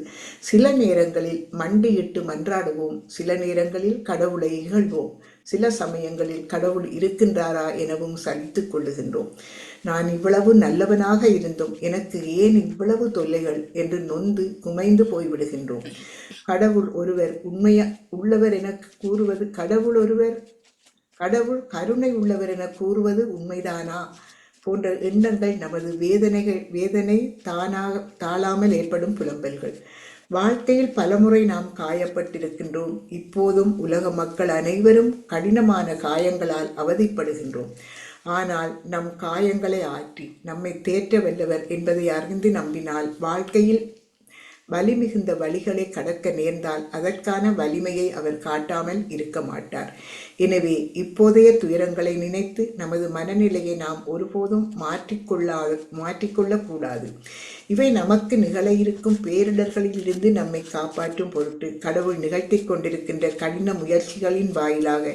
சில நேரங்களில் மண்டியிட்டு மன்றாடுவோம், சில நேரங்களில் கடவுளை இகழ்வோம், சில சமயங்களில் கடவுள் இருக்கின்றாரா எனவும் சலித்துக் கொள்ளுகின்றோம். நான் இவ்வளவு நல்லவனாக இருந்தும் எனக்கு ஏன் இவ்வளவு தொல்லைகள் என்று நொந்து குமைந்து போய்விடுகின்றோம். கடவுள் ஒருவர் உண்மையா உள்ளவர் என கூறுவது கடவுள் கருணை உள்ளவர் என கூறுவது உண்மைதானா போன்ற எண்ணங்கள் நமது வேதனை தாழாமல் ஏற்படும் புலம்பல்கள். வாழ்க்கையில் பலமுறை நாம் காயப்பட்டிருக்கின்றோம். இப்போதும் உலக மக்கள் அனைவரும் கடினமான காயங்களால் அவதிப்படுகின்றோம். ஆனால் நம் காயங்களை ஆற்றி நம்மை தேற்ற வல்லவர் என்பதை அறிந்து நம்பினால் வாழ்க்கையில் வலி மிகுந்த வழிகளை கடக்க நேர்ந்தால் அதற்கான வலிமையை அவர் காட்டாமல் இருக்க மாட்டார். எனவே இப்போதைய துயரங்களை நினைத்து நமது மனநிலையை நாம் ஒருபோதும் மாற்றிக்கொள்ளக்கூடாது. இவை நமக்கு நிகழ இருக்கும் பேரிடர்களில் இருந்து நம்மை காப்பாற்றும் பொருட்டு கடவுள் நிகழ்த்தி கொண்டிருக்கின்ற கடின முயற்சிகளின் வாயிலாக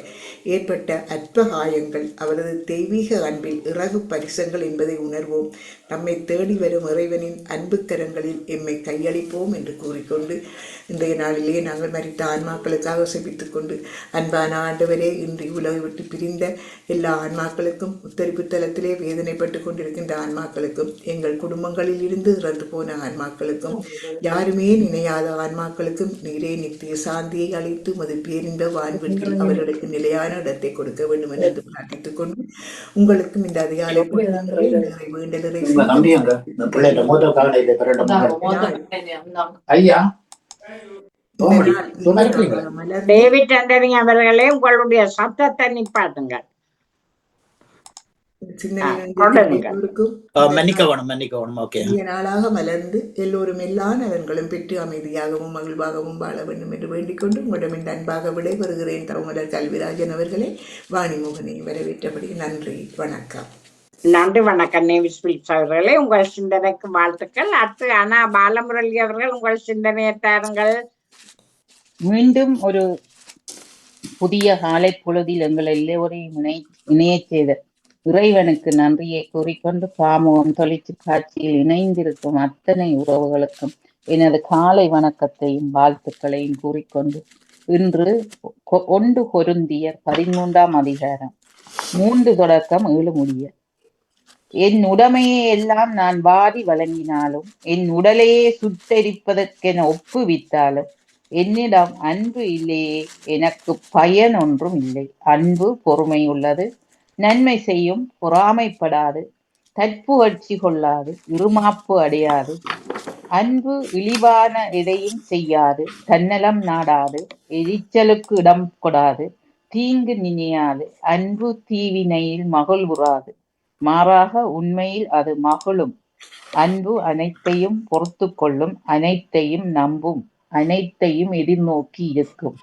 ஏற்பட்ட அற்ப காயங்கள். அவரது தெய்வீக அன்பில் இறகு பரிசங்கள் என்பதை உணர்வோம். நம்மை தேடி வரும் இறைவனின் அன்பு கரங்களில் எம்மை கையளிப்போம் என்று கூறிக்கொண்டு இன்றைய நாளிலே நாங்கள் மரித்த ஆன்மாக்களுக்காக செபித்துக் கொண்டு, அன்பான ஆண்டவரே, இன்று உலகை விட்டு பிரிந்த எல்லா ஆன்மாக்களுக்கும், உத்தரிப்பு தலத்திலே வேதனைப்பட்டு கொண்டிருக்கின்ற ஆன்மாக்களுக்கும், எங்கள் குடும்பங்களில் இருந்து இறந்து போன ஆன்மாக்களுக்கும், யாருமே நினையாத ஆன்மாக்களுக்கும் நீரே நித்திய சாந்தியை அளித்து மது பேரிந்த வாழ்வீட்டில் அவர்களுக்கு நிலையான இடத்தை கொடுக்க வேண்டும் என்று பிரார்த்தித்துக் கொண்டு, உங்களுக்கும் இந்த அதிகாலை வேண்டலரை டேவிட் ஆண்டனி அவர்களே, உங்களுடைய சத்தத்தை நிப்பாட்டுங்கள். நாளாக மலர்ந்து எல்லோரும் எல்லா நலன்களும் பெற்று அமைதியாகவும் மகிழ்வாகவும் வாழ வேண்டும் என்று வேண்டிக் கொண்டு உங்களிடம் இந்த அன்பாக விடைபெறுகிறேன். தவமலர் கல்விராஜன் அவர்களே, வாணிமோகனை வரவேற்றபடி நன்றி, வணக்கம். நன்றி, வணக்கம். நேவிஸ் பிலிப்ஸ் அவர்களே, உங்கள் சிந்தனைக்கு வாழ்த்துக்கள். அடுத்து அண்ணா பாலமுரளி அவர்கள், உங்கள் சிந்தனையை தாருங்கள். மீண்டும் ஒரு புதிய காலை பொழுதில் எங்கள் எல்லோரையும் இணைய செய்த இறைவனுக்கு நன்றியை கூறிக்கொண்டு, பாமுகம் தொலைக்காட்சியில் இணைந்திருக்கும் அத்தனை உறவுகளுக்கும் எனது காலை வணக்கத்தையும் வாழ்த்துக்களையும் கூறிக்கொண்டு, இன்று 1 கொரிந்தியர் 13ஆம் அதிகாரம் 3 தொடக்கம் 7 முடிய, என் உடைமையை எல்லாம் நான் வாரி வழங்கினாலும், என் உடலையே சுட்டெரிப்பதற்கென ஒப்புவித்தாலும், என்னிடம் அன்பு இல்லையே எனக்கு பயன் ஒன்றும் இல்லை. அன்பு பொறுமையுள்ளது, நன்மை செய்யும், பொறாமைப்படாது, தற்புகழ்ச்சி கொள்ளாது, இருமாப்பு அடையாது. அன்பு இழிவான எதையும் செய்யாது, தன்னலம் நாடாது, எரிச்சலுக்கு இடம் கொடாது, தீங்கு நினையாது. அன்பு தீவினையில் மகிழ்வுறாது, மாறாக உண்மையில் அது மகிழும். அன்பு அனைத்தையும் பொறுத்து கொள்ளும், அனைத்தையும் நம்பும், அனைத்தையும் எதிர்நோக்கி இருக்கும்,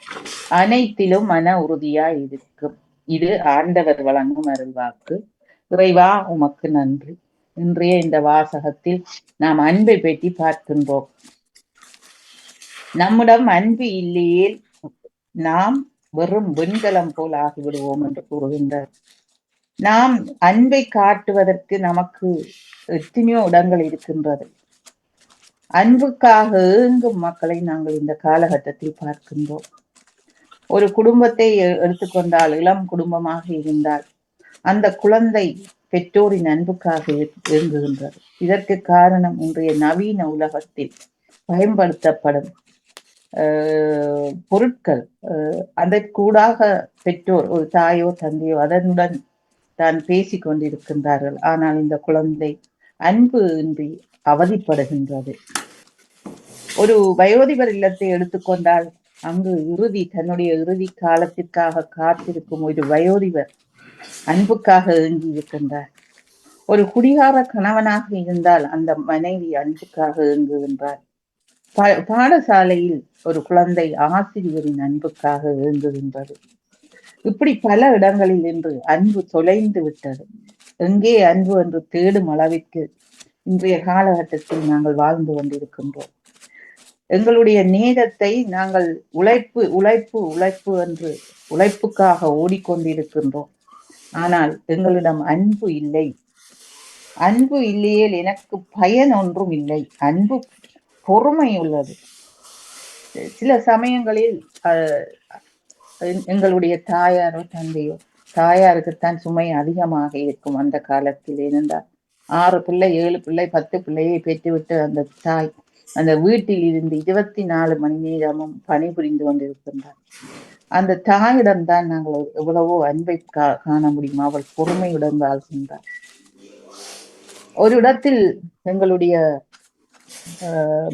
அனைத்திலும் மன உறுதியாய் இருக்கும். இது ஆண்டவர் வழங்கும் அருள்வாக்கு. இறைவா, உமக்கு நன்றி. இன்றைய இந்த வாசகத்தில் நாம் அன்பை பற்றி பார்க்கின்றோம். நம்மிடம் அன்பு இல்லையே நாம் வெறும் வெண்கலம் போல் ஆகிவிடுவோம் என்று கூறுகின்றார். நாம் அன்பை காட்டுவதற்கு நமக்கு எத்தனையோ இடங்கள் இருக்கின்றது. அன்புக்காக ஏங்கும் மக்களை நாங்கள் இந்த காலகட்டத்தில் பார்க்கின்றோம். ஒரு குடும்பத்தை எடுத்துக்கொண்டால், இளம் குடும்பமாக இருந்தால், அந்த குழந்தை பெற்றோரின் அன்புக்காக ஏங்குகின்றது. இதற்கு காரணம் இன்றைய நவீன உலகத்தில் பயன்படுத்தப்படும் பொருட்கள். அதற்கூடாக பெற்றோர், ஒரு தாயோ தந்தையோ அதனுடன் தான் பேசி கொண்டிருக்கின்றார்கள். ஆனால் இந்த குழந்தை அன்பு இன்றி அவதிப்படுகின்றது. ஒரு வயோதிபர் இல்லத்தை எடுத்துக்கொண்டால், அங்கு தன்னுடைய இறுதி காலத்திற்காக காத்திருக்கும் ஒரு வயோதிபர் அன்புக்காக ஏங்கி இருக்கின்றார். ஒரு குடிகார கணவனாக இருந்தால் அந்த மனைவி அன்புக்காக ஏங்குகின்றார். பாடசாலையில் ஒரு குழந்தை ஆசிரியரின் அன்புக்காக ஏங்குகின்றது. இப்படி பல இடங்களில் இன்று அன்பு தொலைந்து விட்டது. எங்கே அன்பு என்று தேடும் அளவிற்கு இன்றைய காலகட்டத்தில் நாங்கள் வாழ்ந்து கொண்டிருக்கின்றோம். எங்களுடைய நேரத்தை நாங்கள் உழைப்பு உழைப்பு உழைப்பு என்று உழைப்புக்காக ஓடிக்கொண்டிருக்கின்றோம். ஆனால் எங்களிடம் அன்பு இல்லை. அன்பு இல்லையே எனக்கு பயன் ஒன்றும் இல்லை. அன்பு பொறுமை உள்ளது. சில சமயங்களில் எங்களுடைய தாயாரோ தந்தையோ, தாயாருக்குத்தான் சுமை அதிகமாக இருக்கும் அந்த காலத்தில். ஏனென்றால் 6 பிள்ளை 7 பிள்ளை 10 பிள்ளையை பெற்றுவிட்டு அந்த தாய் அந்த வீட்டில் இருந்து 24 மணி நேரமும் பணிபுரிந்து கொண்டிருக்கின்றார். அந்த தாயிடம்தான் நாங்கள் எவ்வளவோ அன்பை காண முடியும். அவள் பொறுமையுடன் வாழ்கின்றார். ஒரு இடத்தில் எங்களுடைய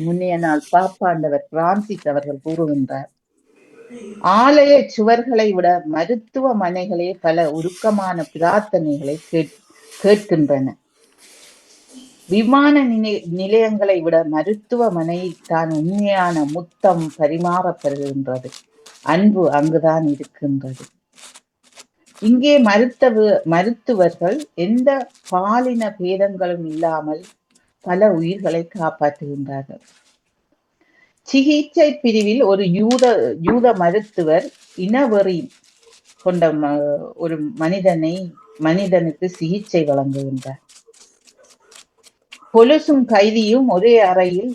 முன்னைய நாள் பாப்பாண்டவர் பிரான்சிஸ் அவர்கள் கூறுகின்றார், ஆலய சுவர்களை விட மருத்துவமனைகளே பல உருக்கமான பிரார்த்தனைகளை கேட்கின்றன. விமான நிலையங்களை விட மருத்துவமனையில் தான் உண்மையான முத்தம் பரிமாறப்படுகின்றது. அன்பு அங்குதான் இருக்கின்றது. இங்கே மருத்துவர்கள் எந்த பாலின பேதங்களும் இல்லாமல் பல உயிர்களை காப்பாற்றுகின்றார்கள். சிகிச்சை பிரிவில் ஒரு யூத மருத்துவர் இனவெறி கொண்ட ஒரு மனிதனுக்கு சிகிச்சை வழங்குகின்றார். பொலிசும் கைதியும் ஒரே அறையில்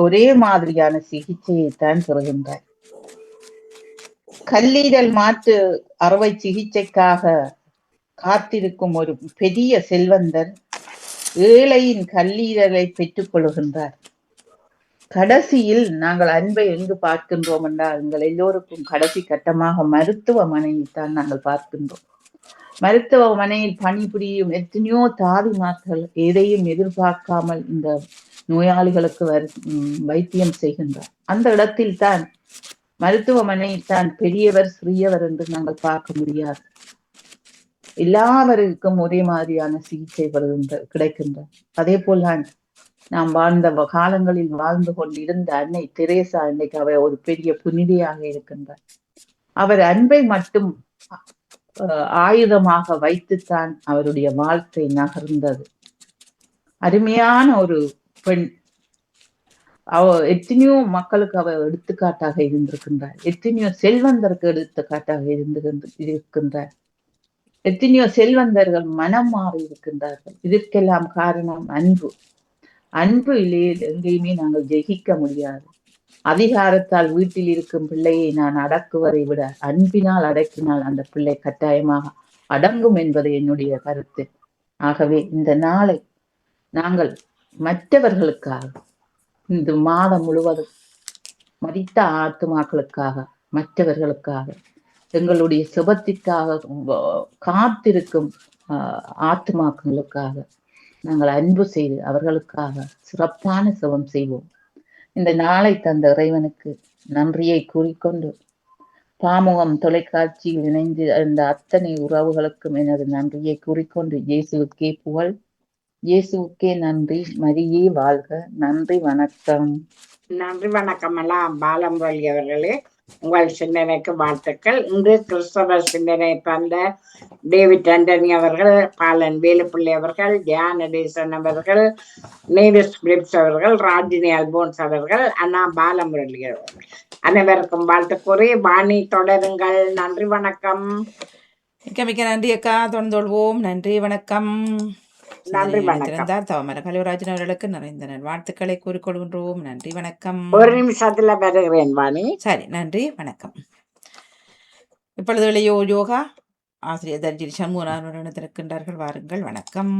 ஒரே மாதிரியான சிகிச்சையை தான் பெறுகின்றார். கல்லீரல் மாற்று அறுவை சிகிச்சைக்காக காத்திருக்கும் ஒரு பெரிய செல்வந்தர் ஏழையின் கல்லீரலை பெற்றுக் கொள்கின்றார். கடைசியில் நாங்கள் அன்பை எங்கு பார்க்கின்றோம் என்றால் எங்கள் எல்லோருக்கும் கடைசி கட்டமாக மருத்துவமனையில் தான் நாங்கள் பார்க்கின்றோம். மருத்துவமனையில் பணிபுரியும் எத்தனையோ தாதிமார்கள் எதையும் எதிர்பார்க்காமல் இந்த நோயாளிகளுக்கு வைத்தியம் செய்கின்றார். அந்த இடத்தில் தான் மருத்துவமனையில் தான் பெரியவர் சிறியவர் என்று நாங்கள் பார்க்க முடியாது. எல்லாவருக்கும் ஒரே மாதிரியான சிகிச்சை கிடைக்கின்ற. அதே போல்தான் நாம் வாழ்ந்த காலங்களில் வாழ்ந்து கொண்டிருந்த அன்னை தெரேசா இன்னைக்கு அவர் ஒரு பெரிய புனிதையாக இருக்கின்றார். அவர் அன்பை மட்டும் ஆயுதமாக வைத்துத்தான் அவருடைய வாழ்க்கை நகர்ந்தது. அருமையான ஒரு பெண். எத்தனையோ மக்களுக்கு அவர் எடுத்துக்காட்டாக இருந்திருக்கின்றார். எத்தனையோ செல்வந்தருக்கு எடுத்துக்காட்டாக இருக்கின்றார். எத்தனையோ செல்வந்தர்கள் மனம் மாறி இருக்கின்றார்கள். இதற்கெல்லாம் காரணம் அன்பு. அன்பு இல்லையே எங்கேயுமே நாங்கள் ஜெயிக்க முடியாது. அதிகாரத்தால் வீட்டில் இருக்கும் பிள்ளையை நான் அடக்குவதை விட அன்பினால் அடக்கினால் அந்த பிள்ளை கட்டாயமாக அடங்கும் என்பது என்னுடைய கருத்து. ஆகவே இந்த நாளை நாங்கள் மற்றவர்களுக்காக, இந்த மாதம் முழுவதும் மரித்த ஆத்துமாக்களுக்காக, மற்றவர்களுக்காக, எங்களுடைய சுபத்திற்காக காத்திருக்கும் ஆத்துமாக்களுக்காக நாங்கள் அன்பு செய்து அவர்களுக்காக சிறப்பான சுபம் செய்வோம். இந்த நாளை தந்த இறைவனுக்கு நன்றியை கூறிக்கொண்டு பாமுகம் தொலைக்காட்சியில் இணைந்து அந்த அத்தனை உறவுகளுக்கும் எனது நன்றியை கூறிக்கொண்டு இயேசுவுக்கே புகழ், இயேசுவுக்கே நன்றி, மரியே வாழ்க. நன்றி, வணக்கம். நன்றி, வணக்கம் எல்லாம் பாலமுரளி அவர்களே. உங்கள் சிந்தனைக்கு வாழ்த்துக்கள். இன்று கிறிஸ்தவ சிந்தனை தந்த டேவிட் ஆண்டனி அவர்கள், பாலன் வேலுப்பிள்ளை அவர்கள், தியானடேசன் அவர்கள், நேவிஸ் பிலிப்ஸ் அவர்கள், ராஜினி அல்போன்ஸ் அவர்கள், அண்ணா பாலமுரளி அவர்கள் அனைவருக்கும் வாழ்த்து கூறி வாணி தொடருங்கள். நன்றி, வணக்கம். மிக்க நன்றி அக்கா. தொடர்ந்தோள்வோம். நன்றி, வணக்கம். நன்றி, வணக்கம். தவமர கலிவராஜன் அவர்களுக்கு நிறைந்த வாழ்த்துக்களை கூறிக்கொள்கின்றோம். நன்றி, வணக்கம். ஒரு நிமிஷத்துல வருகிறேன் வாணி. சரி, நன்றி, வணக்கம். இப்பொழுது யோகா ஆசிரியர் தர்ஜினி சண்முகநாதன் இருக்கின்றார்கள். வாருங்கள். வணக்கம்.